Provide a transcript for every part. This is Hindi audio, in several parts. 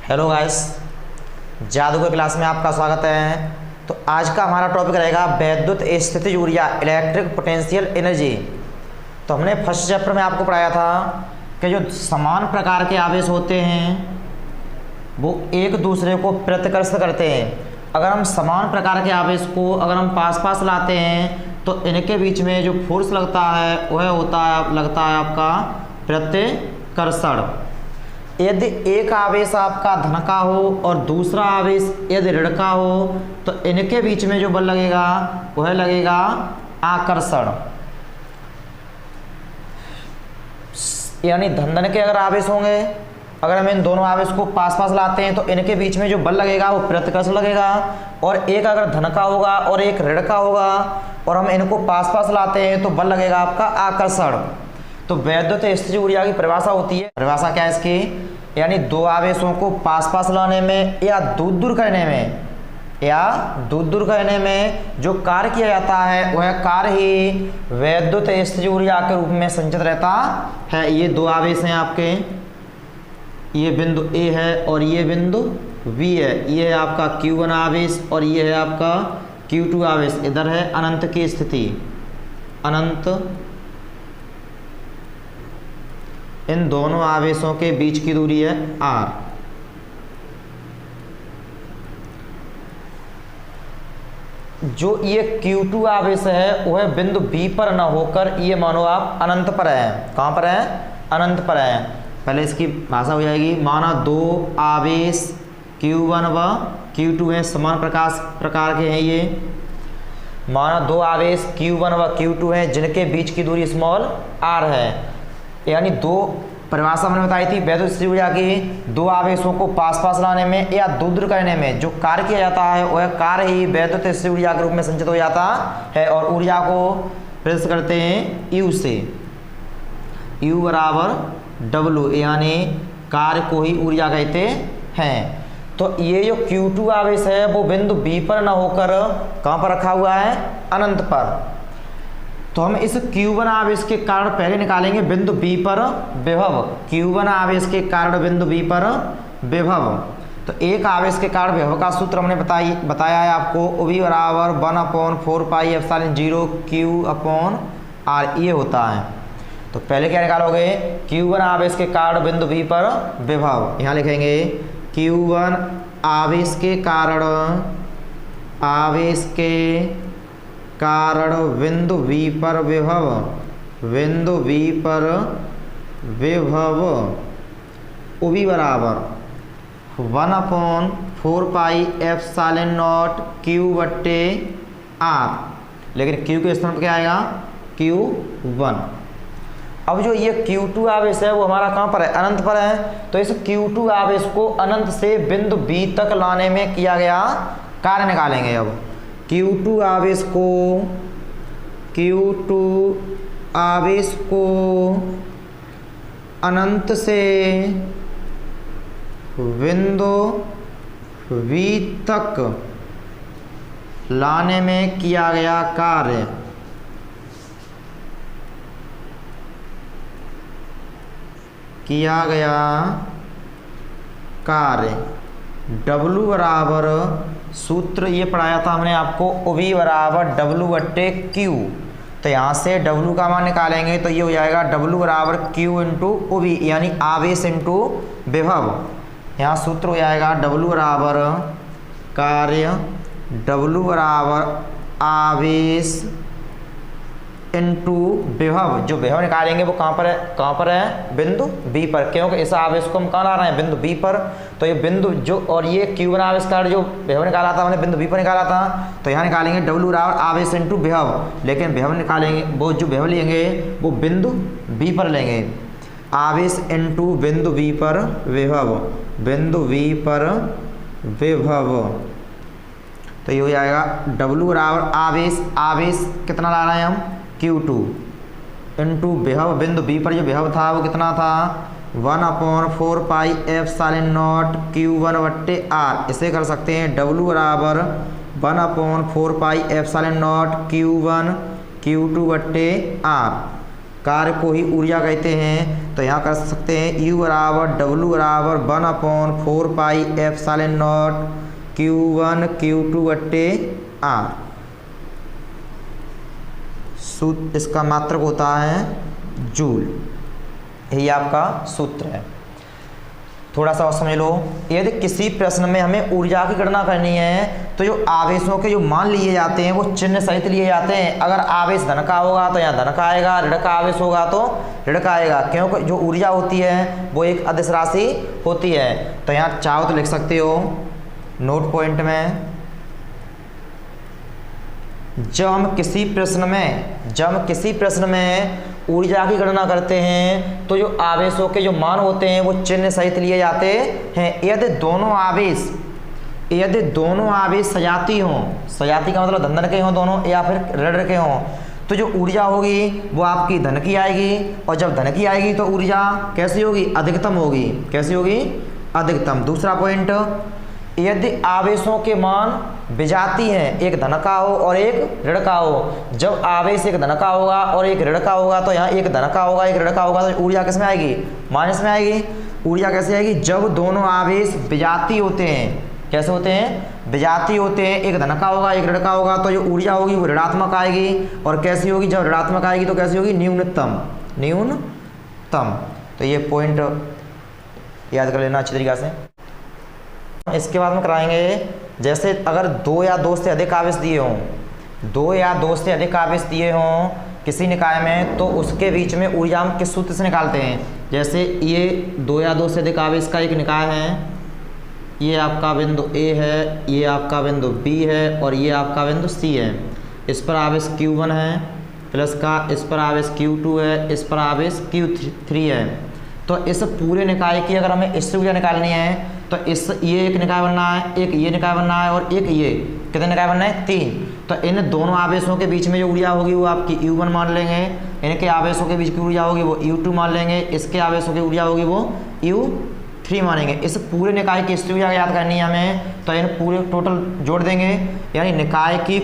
हेलो गाइस, जादूगर क्लास में आपका स्वागत है। तो आज का हमारा टॉपिक रहेगा वैद्युत स्थितिज ऊर्जा, इलेक्ट्रिक पोटेंशियल एनर्जी। तो हमने फर्स्ट चैप्टर में आपको पढ़ाया था कि जो समान प्रकार के आवेश होते हैं वो एक दूसरे को प्रतिकर्षित करते हैं। अगर हम समान प्रकार के आवेश को अगर हम पास पास लाते हैं तो इनके बीच में जो फोर्स लगता है वह लगता है आपका प्रतिकर्षण। यदि एक आवेश आपका धन का हो और दूसरा आवेश यदि ऋण का हो तो इनके बीच में जो बल लगेगा वह लगेगा आकर्षण। यानी धन के अगर आवेश होंगे, अगर हम इन दोनों आवेश को पास पास लाते हैं तो इनके बीच में जो बल लगेगा वो प्रतिकर्षण लगेगा। और एक अगर धन का होगा और एक ऋण का होगा और हम इनको पास पास लाते हैं तो बल लगेगा आपका आकर्षण। तो वैद्युत स्थितिज ऊर्जा की परिभाषा होती है, परिभाषा क्या है इसकी, यानी दो आवेशों को पास पास लाने में या दूर दूर करने में जो कार्य किया जाता है वह कार्य ही वैद्युत स्थितिज ऊर्जा के रूप में संचित रहता है। ये दो आवेश हैं आपके, ये बिंदु A है और ये बिंदु B है। ये है आपका Q1 आवेश और ये है आपका Q2 आवेश। इधर है अनंत की स्थिति, अनंत। इन दोनों आवेशों के बीच की दूरी है r। जो ये Q2 आवेश है वह बिंदु B पर न होकर ये मानो आप अनंत पर है। कहाँ पर है? अनंत पर है। पहले इसकी भाषा हो जाएगी, माना दो आवेश Q1 व Q2 हैं, समान प्रकार के हैं ये। माना दो आवेश Q1 व Q2 हैं जिनके बीच की दूरी स्मॉल r है। यानी दो परिभाषा मैंने बताई थी वैद्युत स्थितिज ऊर्जा की, दो आवेशों को पास पास लाने में या दूर करने में जो कार्य किया जाता है वह कार्य ही वैद्युत स्थितिज ऊर्जा के रूप में संचित हो जाता है। और ऊर्जा को प्रेरित करते हैं U से, U बराबर W, यानी कार्य को ही ऊर्जा कहते हैं। तो ये जो Q2 आवेश है वो बिंदु B पर न होकर कहाँ पर रखा हुआ है? अनंत पर। तो हम इस Q1 आवेश के कारण पहले निकालेंगे बिंदु B पर विभव। Q1 आवेश के कारण बिंदु B पर विभव। तो एक आवेश के कारण विभव का सूत्र हमने बताया है आपको, V बराबर 1/4πε0 Q/r ये होता है। तो पहले क्या निकालोगे? Q1 आवेश के कारण बिंदु B पर विभव। यहाँ लिखेंगे Q1 आवेश के कारण बिंदु B पर विभव, बिंदु B पर विभव V बराबर 1/4πε0 Q/r। लेकिन Q के स्थान पर क्या आएगा? Q1। अब जो ये Q2 आवेश है वो हमारा कहाँ पर है? अनंत पर है। तो इस Q2 आवेश को अनंत से बिंदु B तक लाने में किया गया कार्य निकालेंगे। अब Q2 आवेश को अनंत से बिंदु V तक लाने में किया गया कार्य W बराबर, सूत्र ये पढ़ाया था हमने आपको, V बराबर W/Q। तो यहाँ से W का मान निकालेंगे तो ये हो जाएगा W बराबर Q × V, यानी आवेश इंटू विभव। यहाँ सूत्र हो जाएगा W बराबर कार्य, W बराबर आवेश इंटू विभव। जो विभव निकालेंगे वो कहाँ पर है? बिंदु B पर, क्योंकि इस आवेश को हम कहाँ ला रहे हैं? बिंदु B पर। तो ये बिंदु जो, और ये Q1 आवेश का जो विभव निकाला था हमने बिंदु B पर निकाला था, तो यहाँ निकालेंगे W बराबर आवेश इंटू विभव। लेकिन विभव निकालेंगे, वो जो विभव लेंगे वो बिंदु B पर लेंगे। आवेश इंटू बिंदु B पर विभव, बिंदु B पर विभव। तो ये हो जाएगा W बराबर आवेश कितना ला रहे हैं हम? Q2 इंटू विभव, बिंदु B पर जो विभव था वो कितना था? 1/4πε0 Q1/r। इसे कर सकते हैं W बराबर 1/4πε0 Q1 Q2/r। कार्य को ही ऊर्जा कहते हैं। तो यहाँ कर सकते हैं U बराबर W बराबर 1/4πε0 Q1 Q2 बट्टे R। सूत्र इसका मात्रक होता है जूल, यही आपका सूत्र है। थोड़ा सा और समझ लो, यदि किसी प्रश्न में हमें ऊर्जा की गणना करनी है तो जो आवेशों के जो मान लिए जाते हैं वो चिन्ह सहित लिए जाते हैं। अगर आवेश धन का होगा तो यहाँ धन का आएगा, ऋण का आवेश होगा तो ऋण का आएगा, क्योंकि जो ऊर्जा होती है वो एक अदिश राशि होती है। तो यहाँ चाहो तो लिख सकते हो नोट पॉइंट में, जब हम किसी प्रश्न में ऊर्जा की गणना करते हैं तो जो आवेशों के जो मान होते हैं वो चिन्ह सहित लिए जाते हैं। यदि दोनों आवेश सजाती हों, सजाती का मतलब धन के हों दोनों या फिर ऋण के हों, तो जो ऊर्जा होगी वो आपकी धन की आएगी, और जब धन की आएगी तो ऊर्जा कैसी होगी? अधिकतम होगी। कैसी होगी? अधिकतम। दूसरा पॉइंट, यदि आवेशों के मान विजाती हैं, एक धन का हो और एक ऋण का हो, जब आवेश एक धन का होगा और एक ऋण का होगा तो यहाँ एक धन का होगा एक ऋण का होगा तो ऊर्जा किस में आएगी? माइनस में आएगी। ऊर्जा कैसे आएगी? जब दोनों आवेश विजाती होते हैं। कैसे होते हैं? विजाती होते हैं, एक धन का होगा एक ऋण का होगा तो जो ऊर्जा होगी वो ऋणात्मक आएगी। और कैसी होगी? जब ऋणात्मक आएगी तो कैसी होगी? न्यूनतम। तो ये पॉइंट याद कर लेना अच्छी तरीक़ा से। इसके बाद में कराएंगे, जैसे अगर दो या दो से अधिक आवेश दिए हों किसी निकाय में, तो उसके बीच में ऊर्जा हम किस सूत्र से निकालते हैं? जैसे ये दो या दो से अधिक आवेश का एक निकाय है, ये आपका बिंदु A है, ये आपका बिंदु B है और ये आपका बिंदु C है। इस पर आवेश Q1 है प्लस का, इस पर आवेश Q2 है, इस पर आवेश Q3 है। तो इस पूरे निकाय की अगर हमें इससे ऊर्जा निकालनी है तो ये एक निकाय बनना है, एक ये निकाय बनना है और एक ये, कितने निकाय बनना है? 3। तो इन दोनों आवेशों के बीच में जो ऊर्जा होगी वो आपकी U1 मान लेंगे, इनके आवेशों के बीच की ऊर्जा होगी वो U2 मान लेंगे, इसके आवेशों की ऊर्जा होगी वो U3 मानेंगे। इस पूरे निकाय की स्थिर ऊर्जा याद करनी है हमें, तो इन पूरे टोटल जोड़ देंगे, यानी निकाय की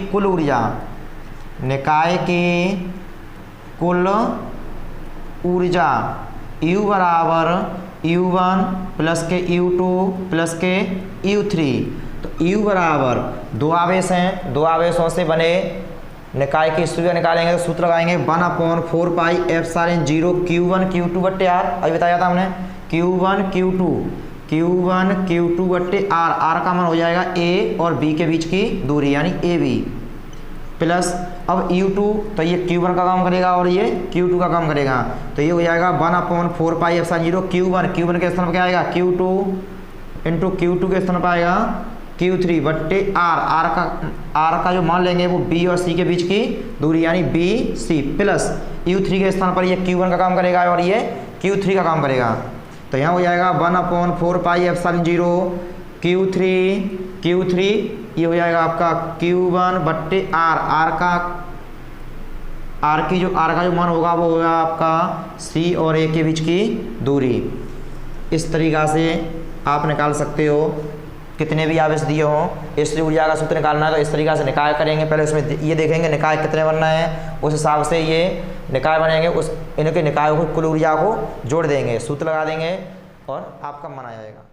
कुल ऊर्जा U बराबर U1 प्लस के U2 प्लस के U3। तो U बराबर दो आवेश हैं, दो आवेशों से बने निकाय की स्थिर ऊर्जा निकालेंगे तो सूत्र लगाएंगे 1/4πε0 Q1 Q2 बट्टे R। अभी बताया था हमने Q1 Q2 बट्टे R का मान हो जाएगा A और B के बीच की दूरी यानी AB प्लस अब U2, तो ये Q1 का काम करेगा और ये Q2 का काम करेगा, तो ये हो जाएगा 1/4πε0 Q1 के स्थान पर क्या आएगा? Q2 इंटू Q2 के स्थान पर आएगा Q3 बट्टे R का जो मान लेंगे वो B और C के बीच की दूरी यानी BC प्लस U3 के स्थान पर ये Q1 का काम करेगा और ये Q3 का काम करेगा। तो यहाँ हो जाएगा 1/4πε0 Q3 ये हो जाएगा आपका Q1 बट्टे R का जो मान होगा वो होगा आपका C और A के बीच की दूरी। इस तरीक़ा से आप निकाल सकते हो, कितने भी आवेश दिए हों इसलिए ऊर्जा का सूत्र निकालना है तो इस तरीक़ा से निकाय करेंगे। पहले उसमें ये देखेंगे निकाय कितने बनना है, उस हिसाब से ये निकाय बनेंगे, इनके निकायों को कुल ऊर्जा को जोड़ देंगे, सूत्र लगा देंगे और आपका मन आ जाएगा।